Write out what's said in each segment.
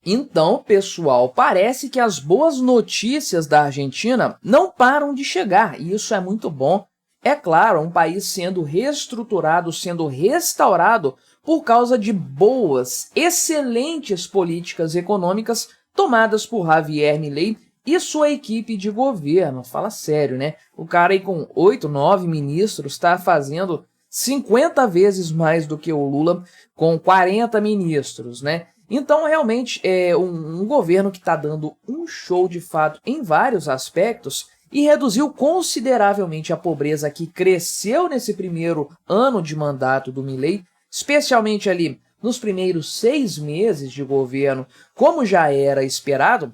Então, pessoal, parece que as boas notícias da Argentina não param de chegar, e isso é muito bom. É claro, um país sendo reestruturado, sendo restaurado por causa de boas, excelentes políticas econômicas tomadas por Javier Milei e sua equipe de governo. Fala sério, né? O cara aí com 8, 9 ministros está fazendo 50 vezes mais do que o Lula com 40 ministros, né? Então, realmente, é um governo que está dando um show de fato em vários aspectos e reduziu consideravelmente a pobreza que cresceu nesse primeiro ano de mandato do Milei, especialmente ali nos primeiros 6 meses de governo, como já era esperado,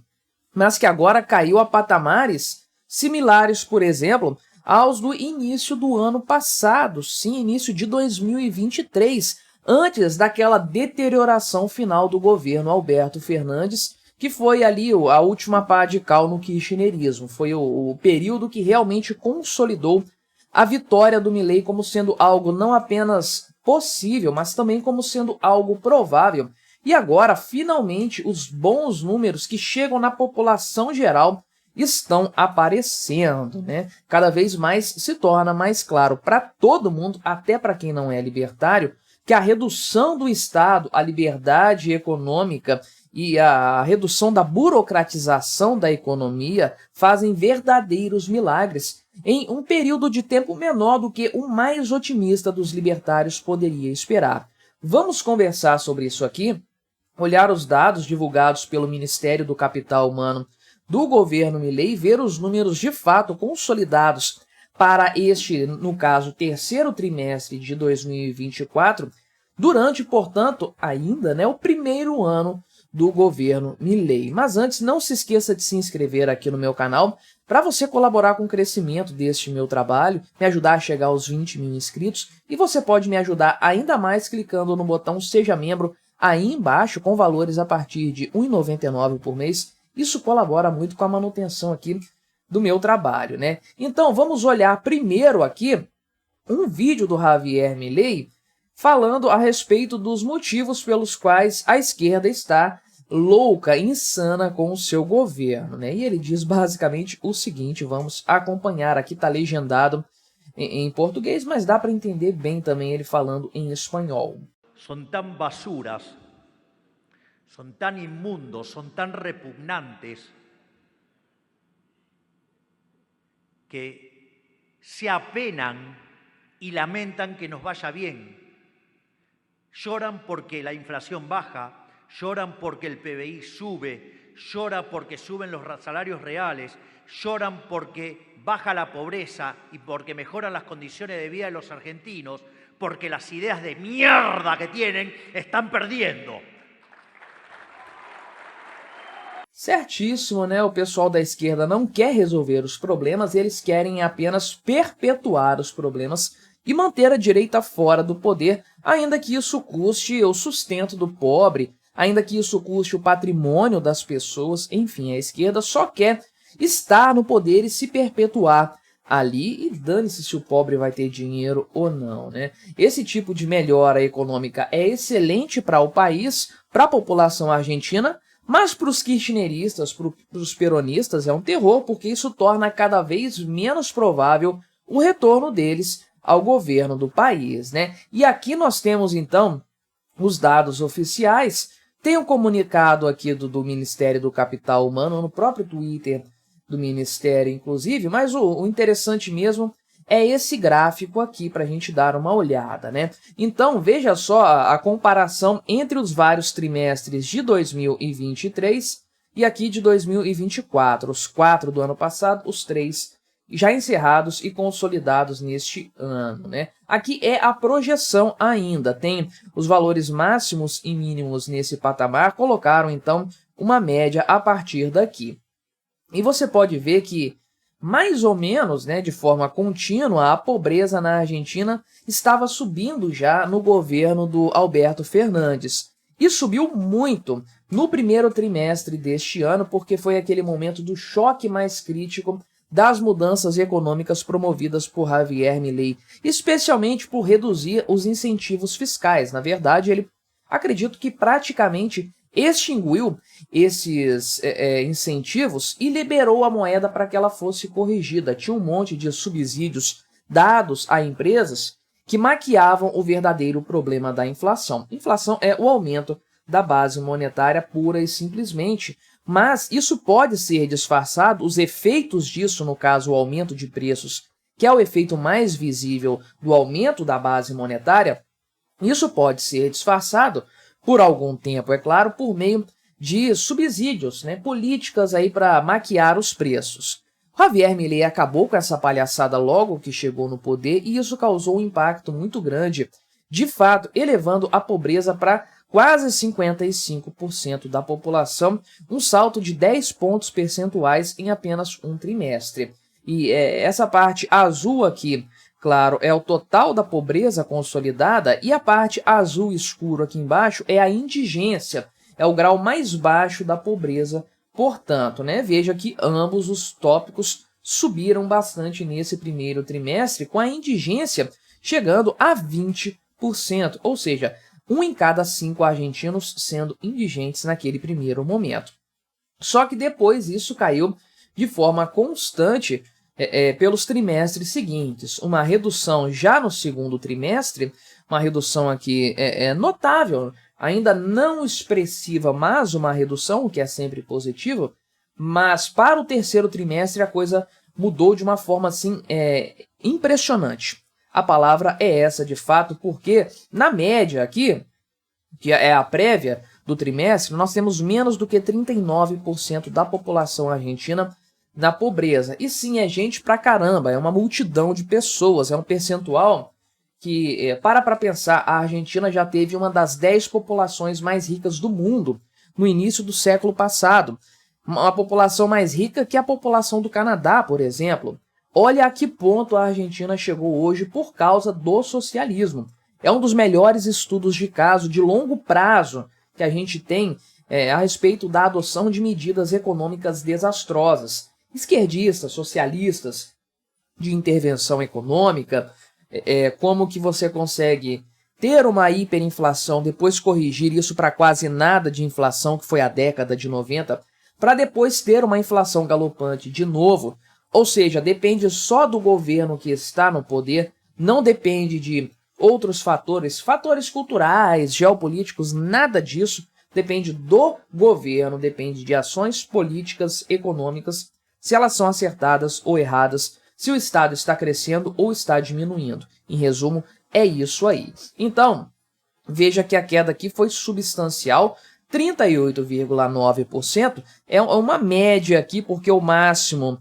mas que agora caiu a patamares similares, por exemplo, aos do início do ano passado, sim, início de 2023, antes daquela deterioração final do governo Alberto Fernandes, que foi ali a última pá de cal no kirchnerismo. Foi o período que realmente consolidou a vitória do Milei como sendo algo não apenas possível, mas também como sendo algo provável. E agora, finalmente, os bons números que chegam na população geral estão aparecendo, né? Cada vez mais se torna mais claro para todo mundo, até para quem não é libertário, que a redução do Estado, a liberdade econômica e a redução da burocratização da economia fazem verdadeiros milagres em um período de tempo menor do que o mais otimista dos libertários poderia esperar. Vamos conversar sobre isso aqui, olhar os dados divulgados pelo Ministério do Capital Humano do governo Milei e ver os números de fato consolidados para este, no caso, terceiro trimestre de 2024, durante, portanto, ainda, né, o primeiro ano do governo Milei. Mas antes, não se esqueça de se inscrever aqui no meu canal para você colaborar com o crescimento deste meu trabalho, me ajudar a chegar aos 20 mil inscritos, e você pode me ajudar ainda mais clicando no botão Seja Membro aí embaixo, com valores a partir de R$ 1,99 por mês. Isso colabora muito com a manutenção aqui do meu trabalho, né? Então, vamos olhar primeiro aqui um vídeo do Javier Milei falando a respeito dos motivos pelos quais a esquerda está louca, insana com o seu governo, né? E ele diz basicamente o seguinte, vamos acompanhar, aqui está legendado em português, mas dá para entender bem também ele falando em espanhol. Son tan basuras, son tan inmundos, son tan repugnantes, que se apenan y lamentan que nos vaya bien. Lloran porque la inflación baja, lloran porque el PBI sube, lloran porque suben los salarios reales, lloran porque baja la pobreza y porque mejoran las condiciones de vida de los argentinos, porque las ideas de mierda que tienen están perdiendo. Certíssimo, né? O pessoal da esquerda não quer resolver os problemas, eles querem apenas perpetuar os problemas e manter a direita fora do poder, ainda que isso custe o sustento do pobre, ainda que isso custe o patrimônio das pessoas. Enfim, a esquerda só quer estar no poder e se perpetuar ali, e dane-se se o pobre vai ter dinheiro ou não, né? Esse tipo de melhora econômica é excelente para o país, para a população argentina, mas para os kirchneristas, para os peronistas, é um terror, porque isso torna cada vez menos provável o retorno deles ao governo do país, né? E aqui nós temos, então, os dados oficiais. Tem um comunicado aqui do Ministério do Capital Humano, no próprio Twitter do Ministério, inclusive, mas o interessante mesmo é esse gráfico aqui para a gente dar uma olhada, né? Então, veja só a comparação entre os vários trimestres de 2023 e aqui de 2024, os 4 do ano passado, os 3 já encerrados e consolidados neste ano, né? Aqui é a projeção ainda, tem os valores máximos e mínimos nesse patamar, colocaram então uma média a partir daqui. E você pode ver que mais ou menos, né, de forma contínua, a pobreza na Argentina estava subindo já no governo do Alberto Fernandes. E subiu muito no primeiro trimestre deste ano, porque foi aquele momento do choque mais crítico das mudanças econômicas promovidas por Javier Milei, especialmente por reduzir os incentivos fiscais. Na verdade, ele acredito que praticamente extinguiu esses incentivos e liberou a moeda para que ela fosse corrigida. Tinha um monte de subsídios dados a empresas que maquiavam o verdadeiro problema da inflação. Inflação é o aumento da base monetária pura e simplesmente, mas isso pode ser disfarçado, os efeitos disso, no caso o aumento de preços, que é o efeito mais visível do aumento da base monetária, isso pode ser disfarçado por algum tempo, é claro, por meio de subsídios, né, políticas aí para maquiar os preços. Javier Milei acabou com essa palhaçada logo que chegou no poder e isso causou um impacto muito grande, de fato, elevando a pobreza para quase 55% da população, um salto de 10 pontos percentuais em apenas um trimestre. E essa parte azul aqui, claro, é o total da pobreza consolidada e a parte azul escuro aqui embaixo é a indigência, é o grau mais baixo da pobreza. Portanto, né, veja que ambos os tópicos subiram bastante nesse primeiro trimestre, com a indigência chegando a 20%, ou seja, 1 em cada 5 argentinos sendo indigentes naquele primeiro momento. Só que depois isso caiu de forma constante pelos trimestres seguintes. Uma redução já no segundo trimestre, uma redução aqui notável, ainda não expressiva, mas uma redução, o que é sempre positivo, mas para o terceiro trimestre a coisa mudou de uma forma assim impressionante. A palavra é essa de fato, porque na média aqui, que é a prévia do trimestre, nós temos menos do que 39% da população argentina na pobreza. E sim, é gente pra caramba, é uma multidão de pessoas, é um percentual que, para pensar, a Argentina já teve uma das 10 populações mais ricas do mundo no início do século passado. Uma população mais rica que a população do Canadá, por exemplo. Olha a que ponto a Argentina chegou hoje por causa do socialismo. É um dos melhores estudos de caso de longo prazo que a gente tem a respeito da adoção de medidas econômicas desastrosas. Esquerdistas, socialistas, de intervenção econômica, como que você consegue ter uma hiperinflação, depois corrigir isso para quase nada de inflação, que foi a década de 90, para depois ter uma inflação galopante de novo. Ou seja, depende só do governo que está no poder, não depende de outros fatores culturais, geopolíticos, nada disso. Depende do governo, depende de ações políticas, econômicas, se elas são acertadas ou erradas, se o Estado está crescendo ou está diminuindo. Em resumo, é isso aí. Então, veja que a queda aqui foi substancial, 38,9%, é uma média aqui, porque o máximo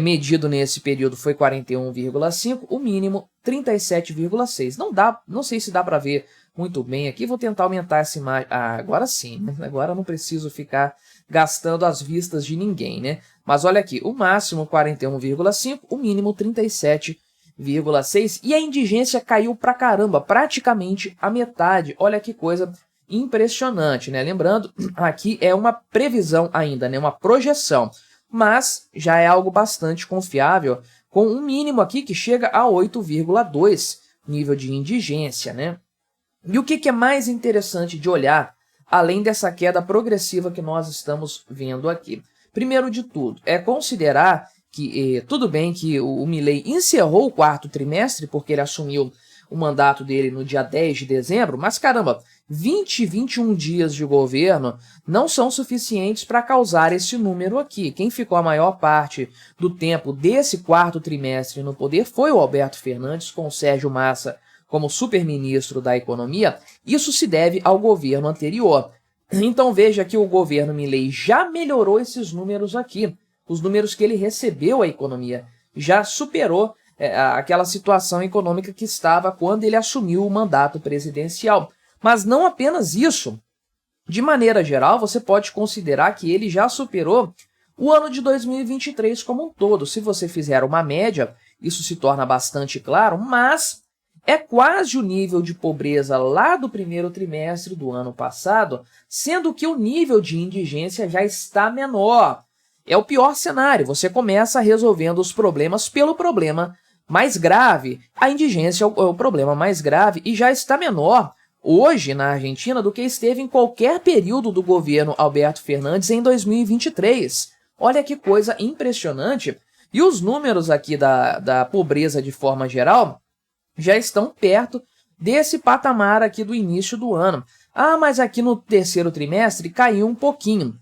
medido nesse período foi 41,5%, o mínimo 37,6%. Não sei se dá para ver muito bem aqui, vou tentar aumentar essa imagem. Agora sim, né? Agora não preciso ficar gastando as vistas de ninguém, né? Mas olha aqui, o máximo 41,5%, o mínimo 37,6%, e a indigência caiu pra caramba, praticamente a metade. Olha que coisa impressionante, né? Lembrando, aqui é uma previsão ainda, né? Uma projeção, mas já é algo bastante confiável, com um mínimo aqui que chega a 8,2 nível de indigência, né? E o que é mais interessante de olhar, além dessa queda progressiva que nós estamos vendo aqui? Primeiro de tudo, é considerar que, tudo bem que o Milei encerrou o quarto trimestre, porque ele assumiu o mandato dele no dia 10 de dezembro, mas caramba, 21 dias de governo não são suficientes para causar esse número aqui. Quem ficou a maior parte do tempo desse quarto trimestre no poder foi o Alberto Fernandes, com o Sérgio Massa como superministro da Economia. Isso se deve ao governo anterior. Então veja que o governo Milei já melhorou esses números aqui. Os números que ele recebeu à economia já superou aquela situação econômica que estava quando ele assumiu o mandato presidencial. Mas não apenas isso. De maneira geral, você pode considerar que ele já superou o ano de 2023 como um todo. Se você fizer uma média, isso se torna bastante claro, mas é quase o nível de pobreza lá do primeiro trimestre do ano passado, sendo que o nível de indigência já está menor. É o pior cenário, você começa resolvendo os problemas pelo problema mais grave. A indigência é o problema mais grave e já está menor hoje na Argentina do que esteve em qualquer período do governo Alberto Fernandes em 2023. Olha que coisa impressionante. E os números aqui da pobreza de forma geral já estão perto desse patamar aqui do início do ano. Ah, mas aqui no terceiro trimestre caiu um pouquinho.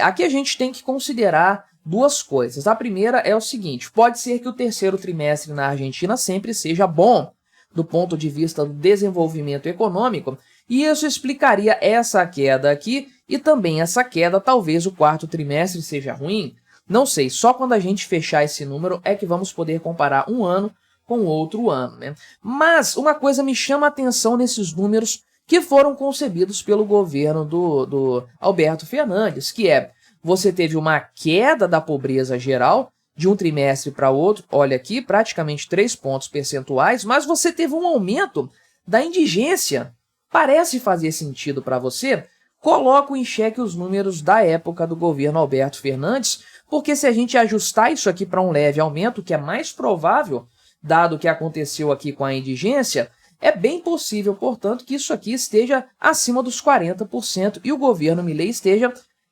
Aqui a gente tem que considerar duas coisas. A primeira é o seguinte, pode ser que o terceiro trimestre na Argentina sempre seja bom, do ponto de vista do desenvolvimento econômico, e isso explicaria essa queda aqui, e também essa queda, talvez o quarto trimestre seja ruim. Não sei, só quando a gente fechar esse número é que vamos poder comparar um ano com outro ano, né? Mas uma coisa me chama a atenção nesses números que foram concebidos pelo governo do Alberto Fernandes, que você teve uma queda da pobreza geral, de um trimestre para outro, olha aqui, praticamente 3 pontos percentuais, mas você teve um aumento da indigência. Parece fazer sentido para você? Coloco em xeque os números da época do governo Alberto Fernandes, porque se a gente ajustar isso aqui para um leve aumento, que é mais provável, dado o que aconteceu aqui com a indigência, é bem possível, portanto, que isso aqui esteja acima dos 40% e o governo Milei esteja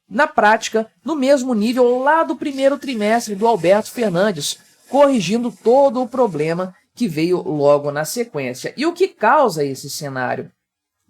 na prática, no mesmo nível lá do primeiro trimestre do Alberto Fernandes, corrigindo todo o problema que veio logo na sequência. E o que causa esse cenário?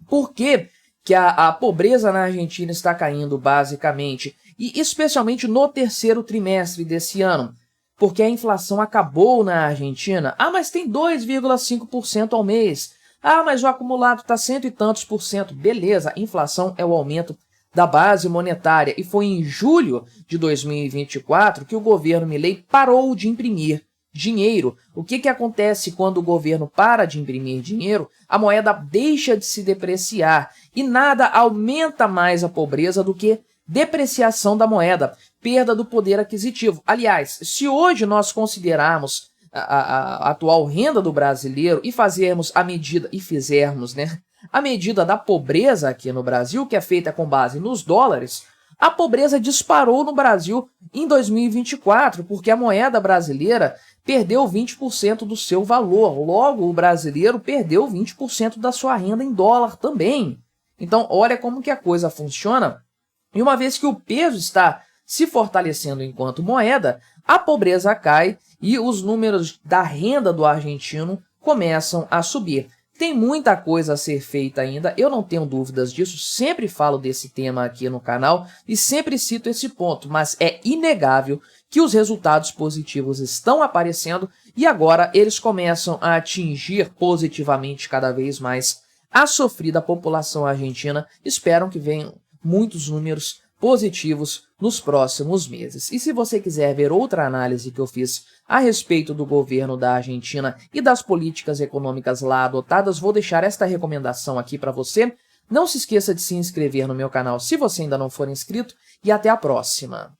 Por que a pobreza na Argentina está caindo basicamente, e especialmente no terceiro trimestre desse ano? Porque a inflação acabou na Argentina. Ah, mas tem 2,5% ao mês. Ah, mas o acumulado está 100 e tantos por cento. Beleza, inflação é o aumento da base monetária, e foi em julho de 2024 que o governo Milei parou de imprimir dinheiro. O que acontece quando o governo para de imprimir dinheiro? A moeda deixa de se depreciar, e nada aumenta mais a pobreza do que depreciação da moeda, perda do poder aquisitivo. Aliás, se hoje nós considerarmos a atual renda do brasileiro e fizermos a medida da pobreza aqui no Brasil, que é feita com base nos dólares, a pobreza disparou no Brasil em 2024, porque a moeda brasileira perdeu 20% do seu valor. Logo, o brasileiro perdeu 20% da sua renda em dólar também. Então, olha como que a coisa funciona. E uma vez que o peso está se fortalecendo enquanto moeda, a pobreza cai e os números da renda do argentino começam a subir. Tem muita coisa a ser feita ainda, eu não tenho dúvidas disso, sempre falo desse tema aqui no canal e sempre cito esse ponto, mas é inegável que os resultados positivos estão aparecendo e agora eles começam a atingir positivamente cada vez mais a sofrida população argentina. Espero que venham muitos números positivos nos próximos meses. E se você quiser ver outra análise que eu fiz a respeito do governo da Argentina e das políticas econômicas lá adotadas, vou deixar esta recomendação aqui para você. Não se esqueça de se inscrever no meu canal se você ainda não for inscrito e até a próxima!